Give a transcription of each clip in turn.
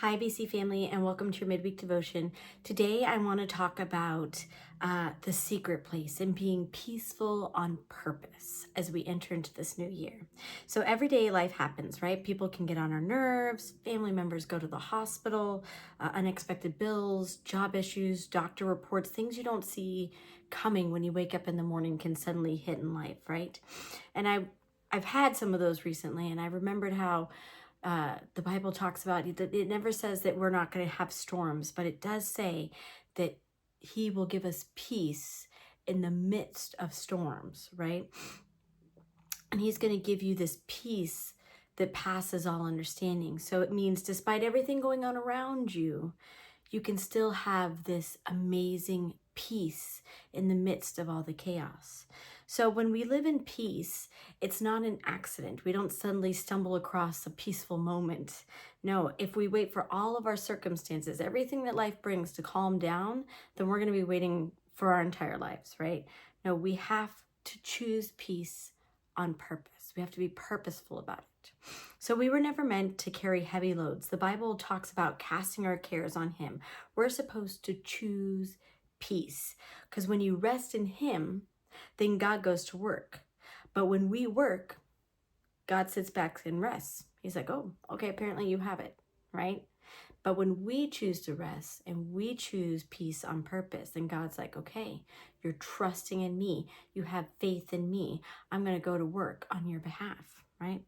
Hi, BC family, and welcome to your midweek devotion. Today, I want to talk about the secret place and being peaceful on purpose as we enter into this new year. So, everyday life happens, right? People can get on our nerves, family members go to the hospital, unexpected bills, job issues, doctor reports, things you don't see coming when you wake up in the morning can suddenly hit in life, right? And I've had some of those recently, and I remembered how the Bible talks about that it never says that we're not going to have storms, but it does say that He will give us peace in the midst of storms, right? And He's going to give you this peace that passes all understanding. So it means despite everything going on around you, you can still have this amazing peace in the midst of all the chaos. So when we live in peace, it's not an accident. We don't suddenly stumble across a peaceful moment. No, if we wait for all of our circumstances, everything that life brings to calm down, then we're going to be waiting for our entire lives, right? No, we have to choose peace on purpose. We have to be purposeful about it. So we were never meant to carry heavy loads. The Bible talks about casting our cares on Him. We're supposed to choose peace because when you rest in Him, then God goes to work. But when we work, God sits back and rests. He's like, oh, okay, apparently you have it, right? But when we choose to rest and we choose peace on purpose, then God's like, okay, you're trusting in me. You have faith in me. I'm going to go to work on your behalf, right?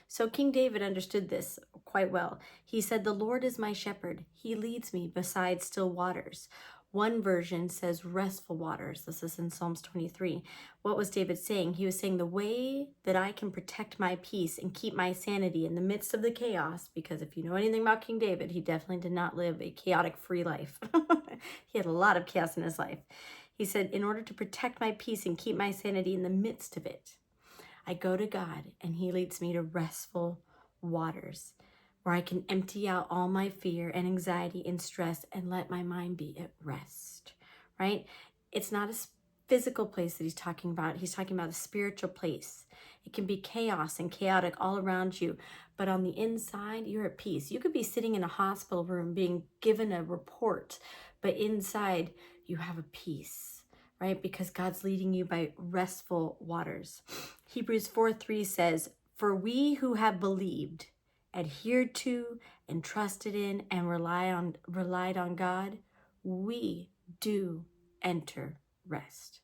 So King David understood this quite well. He said, the Lord is my shepherd. He leads me beside still waters. One version says restful waters. This is in Psalms 23. What was David saying? He was saying the way that I can protect my peace and keep my sanity in the midst of the chaos, because if you know anything about King David, he definitely did not live a chaotic free life. He had a lot of chaos in his life. He said, in order to protect my peace and keep my sanity in the midst of it, I go to God and He leads me to restful waters where I can empty out all my fear and anxiety and stress and let my mind be at rest, right? It's not a physical place that He's talking about. He's talking about a spiritual place. It can be chaos and chaotic all around you, but on the inside, you're at peace. You could be sitting in a hospital room being given a report, but inside you have a peace, right? Because God's leading you by restful waters. Hebrews 4:3 says, for we who have believed, adhered to, and trusted in, and relied on God, we do enter rest.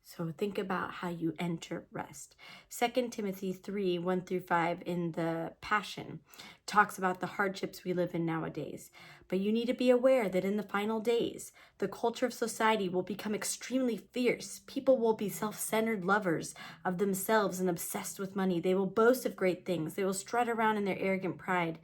So think about how you enter rest. 2 Timothy 3:1-5 in the Passion talks about the hardships we live in nowadays. But you need to be aware that in the final days, the culture of society will become extremely fierce. People will be self-centered lovers of themselves and obsessed with money. They will boast of great things. They will strut around in their arrogant pride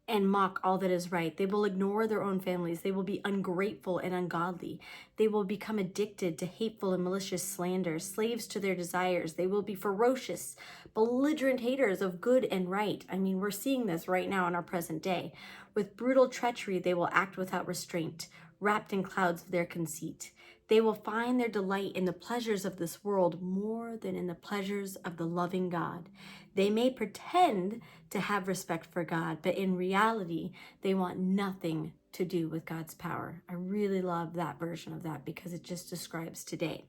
and mock all that is right. They will ignore their own families. They will be ungrateful and ungodly. They will become addicted to hateful and malicious slander, slaves to their desires. They will be ferocious, belligerent haters of good and right. I mean, we're seeing this right now in our present day. With brutal treachery, they will act without restraint, wrapped in clouds of their conceit. They will find their delight in the pleasures of this world more than in the pleasures of the loving God. They may pretend to have respect for God, but in reality, they want nothing to do with God's power. I really love that version of that because it just describes today.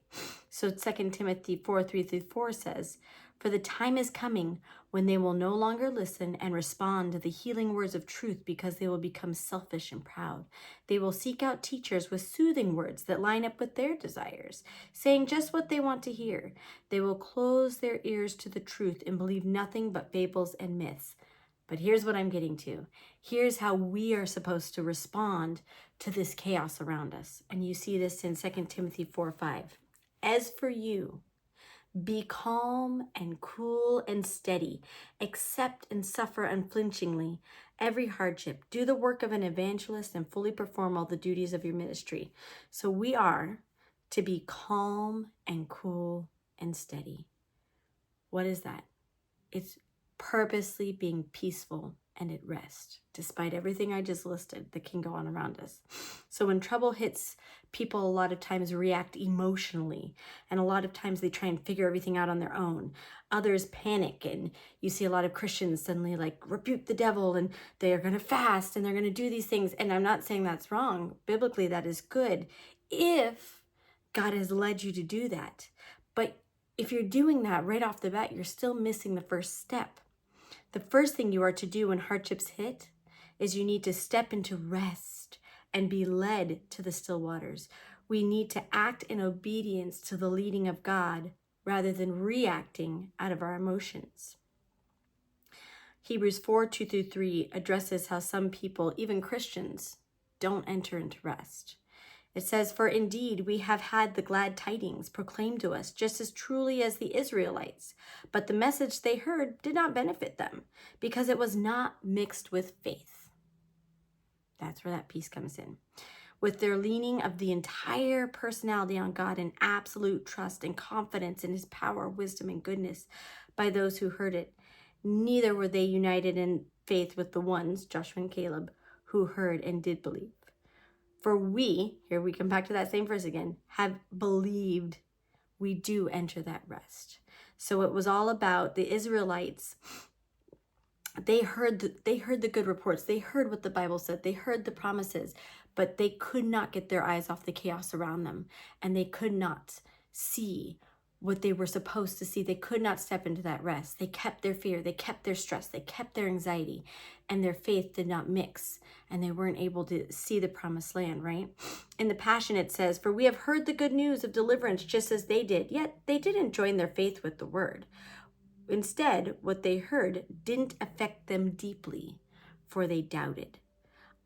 So 2 Timothy 4:3-4 says, for the time is coming when they will no longer listen and respond to the healing words of truth because they will become selfish and proud. They will seek out teachers with soothing words that line up with their desires, saying just what they want to hear. They will close their ears to the truth and believe nothing but fables and myths. But here's what I'm getting to. Here's how we are supposed to respond to this chaos around us. And you see this in 2 Timothy 4:5. As for you, be calm and cool and steady. Accept and suffer unflinchingly every hardship. Do the work of an evangelist and fully perform all the duties of your ministry. So we are to be calm and cool and steady. What is that? It's purposely being peaceful and at rest, despite everything I just listed that can go on around us. So when trouble hits, people a lot of times react emotionally, and a lot of times they try and figure everything out on their own. Others panic, and you see a lot of Christians suddenly like rebuke the devil, and they are going to fast, and they're going to do these things. And I'm not saying that's wrong. Biblically, that is good if God has led you to do that. But if you're doing that right off the bat, you're still missing the first step. The first thing you are to do when hardships hit is you need to step into rest and be led to the still waters. We need to act in obedience to the leading of God rather than reacting out of our emotions. Hebrews 4:2-3 addresses how some people, even Christians, don't enter into rest. It says, "For indeed we have had the glad tidings proclaimed to us just as truly as the Israelites, but the message they heard did not benefit them because it was not mixed with faith." That's where that piece comes in. With their leaning of the entire personality on God and absolute trust and confidence in his power, wisdom, and goodness by those who heard it, neither were they united in faith with the ones, Joshua and Caleb, who heard and did believe. For we, here we come back to that same verse again, have believed, we do enter that rest. So it was all about the Israelites. They heard the good reports. They heard what the Bible said. They heard the promises, but they could not get their eyes off the chaos around them, and they could not see what they were supposed to see. They could not step into that rest. They kept their fear. They kept their stress. They kept their anxiety, and their faith did not mix, and they weren't able to see the promised land, right? In the Passion, it says, "For we have heard the good news of deliverance just as they did, yet they didn't join their faith with the word. Instead, what they heard didn't affect them deeply, for they doubted."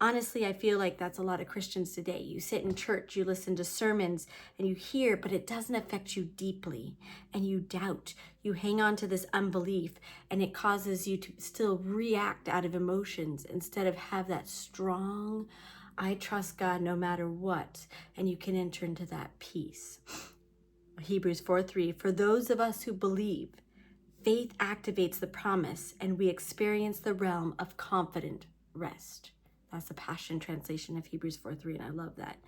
Honestly, I feel like that's a lot of Christians today. You sit in church, you listen to sermons, and you hear, but it doesn't affect you deeply, and you doubt. You hang on to this unbelief, and it causes you to still react out of emotions instead of have that strong, I trust God no matter what, and you can enter into that peace. Hebrews 4:3, "For those of us who believe, faith activates the promise, and we experience the realm of confident rest." That's the Passion translation of Hebrews 4:3, and I love that.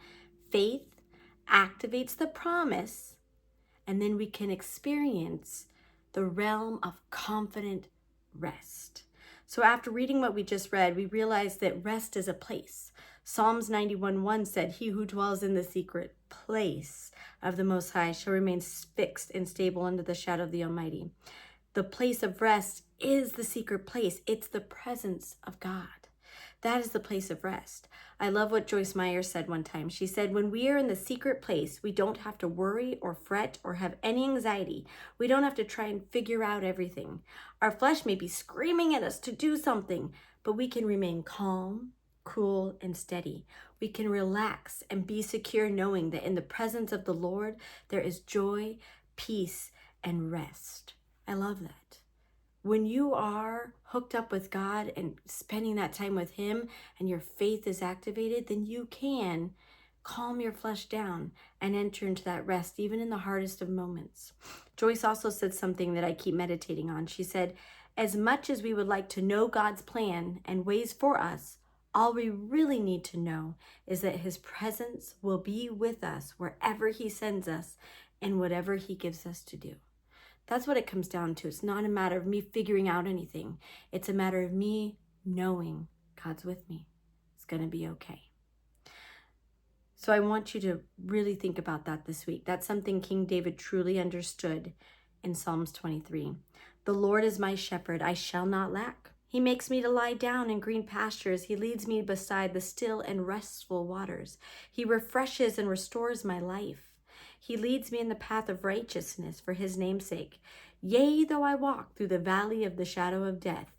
Faith activates the promise, and then we can experience the realm of confident rest. So after reading what we just read, we realize that rest is a place. Psalms 91:1 said, "He who dwells in the secret place of the Most High shall remain fixed and stable under the shadow of the Almighty." The place of rest is the secret place. It's the presence of God. That is the place of rest. I love what Joyce Meyer said one time. She said, "When we are in the secret place, we don't have to worry or fret or have any anxiety. We don't have to try and figure out everything. Our flesh may be screaming at us to do something, but we can remain calm, cool, and steady. We can relax and be secure knowing that in the presence of the Lord, there is joy, peace, and rest." I love that. When you are hooked up with God and spending that time with him and your faith is activated, then you can calm your flesh down and enter into that rest, even in the hardest of moments. Joyce also said something that I keep meditating on. She said, "As much as we would like to know God's plan and ways for us, all we really need to know is that his presence will be with us wherever he sends us and whatever he gives us to do." That's what it comes down to. It's not a matter of me figuring out anything. It's a matter of me knowing God's with me. It's going to be okay. So I want you to really think about that this week. That's something King David truly understood in Psalms 23. "The Lord is my shepherd, I shall not lack. He makes me to lie down in green pastures. He leads me beside the still and restful waters. He refreshes and restores my life. He leads me in the path of righteousness for his name's sake. Yea, though I walk through the valley of the shadow of death."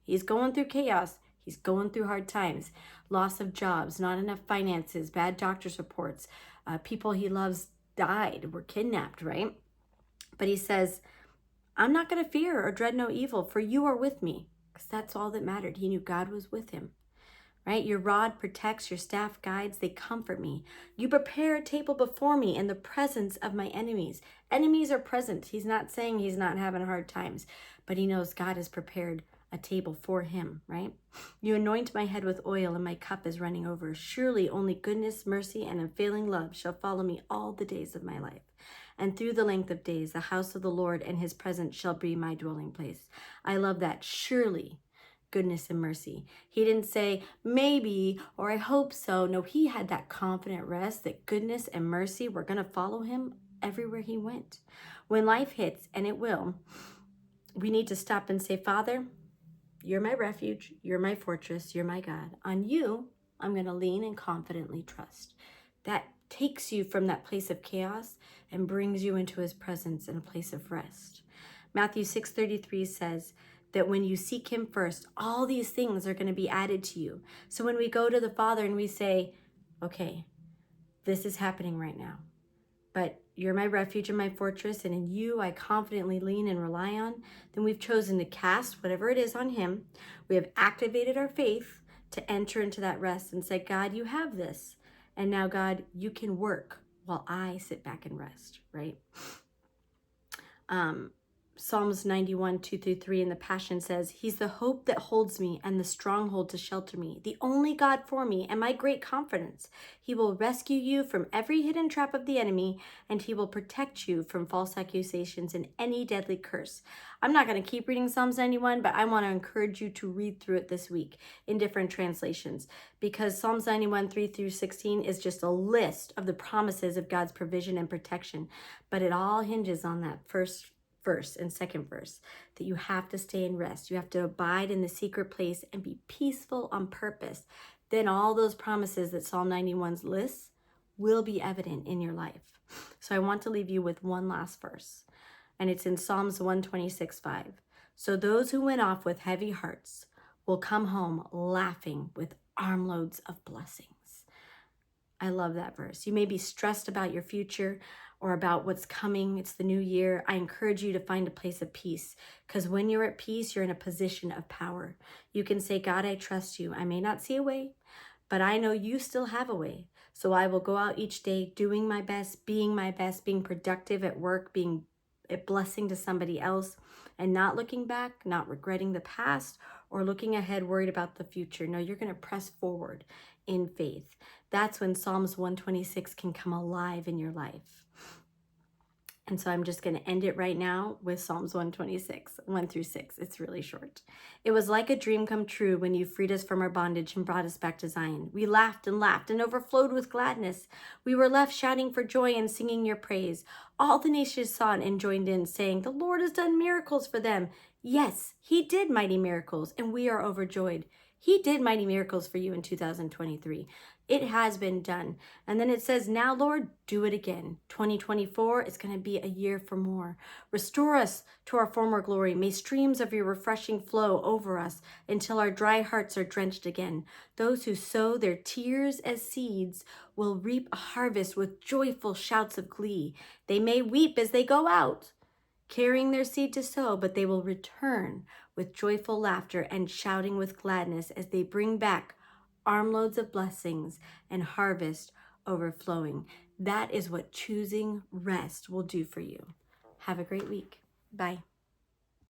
He's going through chaos. He's going through hard times, loss of jobs, not enough finances, bad doctor's reports. People he loves died, were kidnapped, right? But he says, "I'm not going to fear or dread no evil, for you are with me." Because that's all that mattered. He knew God was with him. Right? "Your rod protects, your staff guides, they comfort me. You prepare a table before me in the presence of my enemies." Enemies are present. He's not saying he's not having hard times, but he knows God has prepared a table for him, right? You anoint my head with oil and my cup is running over. Surely only goodness, mercy, and unfailing love shall follow me all the days of my life. And through the length of days, the house of the Lord and his presence shall be my dwelling place. I love that. Surely goodness and mercy. He didn't say maybe or I hope so. No, he had that confident rest that goodness and mercy were going to follow him everywhere he went. When life hits, and it will, we need to stop and say, Father, you're my refuge, you're my fortress, you're my God. On you, I'm going to lean and confidently trust. That takes you from that place of chaos and brings you into his presence in a place of rest. Matthew 6:33 says that when you seek him first, all these things are going to be added to you. So when we go to the Father and we say, okay, this is happening right now, but you're my refuge and my fortress, and in you I confidently lean and rely on, then we've chosen to cast whatever it is on him. We have activated our faith to enter into that rest and say, God, you have this. And now, God, you can work while I sit back and rest, right? Psalms 91, 2-3 in the Passion says, he's the hope that holds me and the stronghold to shelter me, the only God for me and my great confidence. He will rescue you from every hidden trap of the enemy, and he will protect you from false accusations and any deadly curse. I'm not going to keep reading Psalms 91, but I want to encourage you to read through it this week in different translations, because Psalms 91, 3-16 is just a list of the promises of God's provision and protection, but it all hinges on that first verse and second verse, that you have to stay in rest. You have to abide in the secret place and be peaceful on purpose. Then all those promises that Psalm 91 lists will be evident in your life. So I want to leave you with one last verse, and it's in Psalms 126:5. So those who went off with heavy hearts will come home laughing with armloads of blessings. I love that verse. You may be stressed about your future or about what's coming. It's the new year. I encourage you to find a place of peace, because when you're at peace, you're in a position of power. You can say, God, I trust you. I may not see a way, but I know you still have a way. So I will go out each day doing my best, being productive at work, being a blessing to somebody else, and not looking back, not regretting the past, or looking ahead worried about the future. No, you're going to press forward in faith. That's when Psalms 126 can come alive in your life. And so I'm just going to end it right now with Psalms 126, 1-6. It's really short. It was like a dream come true when you freed us from our bondage and brought us back to Zion. We laughed and overflowed with gladness. We were left shouting for joy and singing your praise. All the nations saw it and joined in, saying, the Lord has done miracles for them. Yes, he did mighty miracles, and we are overjoyed. He did mighty miracles for you in 2023. It has been done. And then it says, now, Lord, do it again. 2024 is going to be a year for more. Restore us to our former glory. May streams of your refreshing flow over us until our dry hearts are drenched again. Those who sow their tears as seeds will reap a harvest with joyful shouts of glee. They may weep as they go out, carrying their seed to sow, but they will return with joyful laughter and shouting with gladness as they bring back armloads of blessings and harvest overflowing. That is what choosing rest will do for you. Have a great week. Bye.